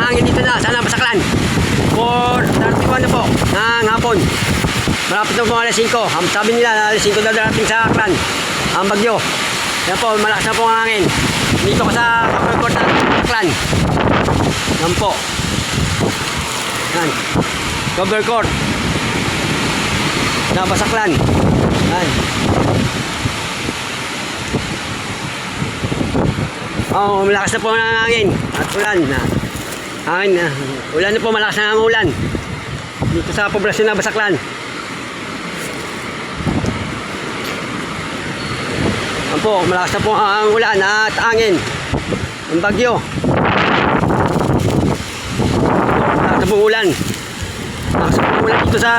mahangin dito na sa Basaklan. 4:31 na po ng hapon. Malapit na po alas 5. Sabi nila alas 5 na darating sa Aklan ang bagyo. Yan po, malakas na po ang hangin. Dito ko sa cover court ng Aklan. Yan po. Yan. Cover court na Basaklan. Yan. Oh, malakas na po ang hangin at ulan na. Hangin na. Ulan na po, malakas na ang ulan. Dito sa poblasyon na Basaklan. Yan po, malakas na po ang ulan at hangin. Ang bagyo. Malakas na po ulan. Malakas na po ulan dito sa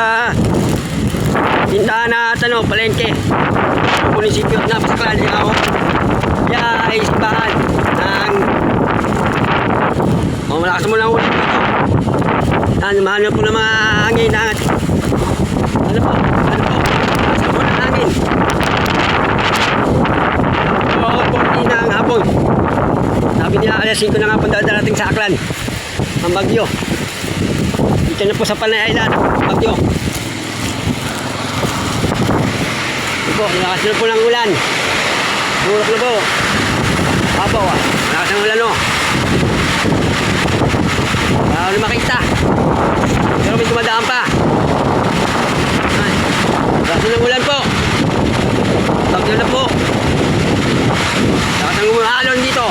tindahan na palengke. Munisipyo na Basaklan. Yan ay simbahan ng malakas mo lang ulit dito. Yan, mahal na po ng mga hangin at ano po, malakas po ng hangin. Oo, 40 ng hapon. Sabi nila alas 5 ng hapon darating sa Aklan ang bagyo. Dito na po sa Panay Island ang bagyo. Ito po, malakas na po ng ulan. Burok na po. Abaw ah. Malakas ang ulan o. Wala na makita. Pero may dumadaan pa. Malakas ng ulan po. Bagyo na po. Malakas ang umalon dito.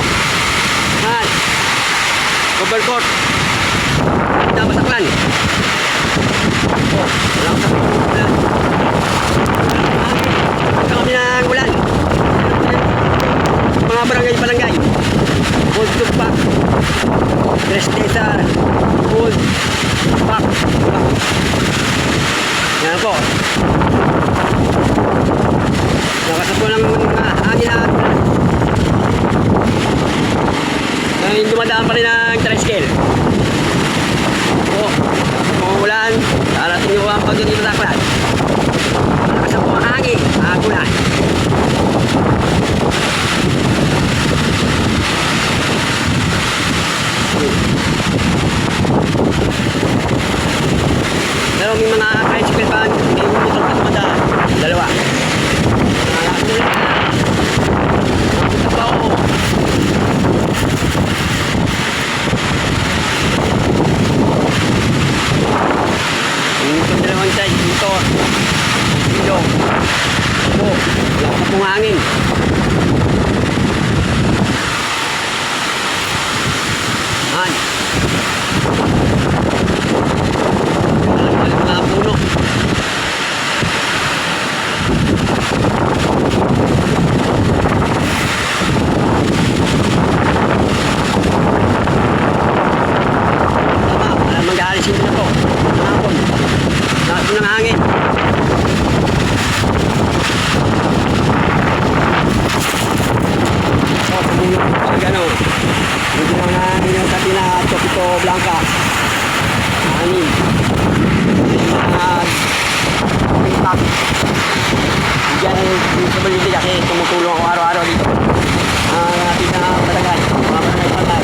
Cover court. Hindi na Basaklan. Malakas ang ulan. Malakas kami ng ulan. Mga barangay-barangay, Old Tugpak, Tres Cesar, Old Tugpak. Yan po. Lakas na po ng hangin at ngayon dumadaan pa rin ang tricycle. Po, kung ulan, darating nyo ang pagod dito sa Aklan. Lakas na po ang hangin, ulan. Pero may mga tricycle pa, may motor pa tumadaan. Dalawa. Malakas na lang. Nakapita pa ako. Yung dalawang side, motor. Dito. Ito. Wala ka pong hangin. Han. Mga puno. Tama, mag-aalisin na po. Hapon. Lakas ng hangin. Pumulong sa gano'n. Hindi lang hangin yung katina at Chopito Blanca. Hangin. Impact. Diyan yung sa balili kasi tumutulong ako araw-araw dito. Natin na barangay. Mga barangay-barangay.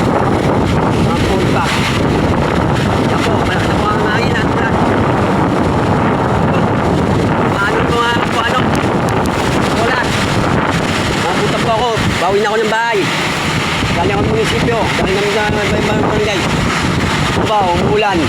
Mga impact. Yan po, malakas na po ang hangin at paano po ano? Wala. Napunta po ako. Bawi na ako ng bahay. Galing ako ng munisipyo. Galing namin sa ibang barangay. Aba, umuulan.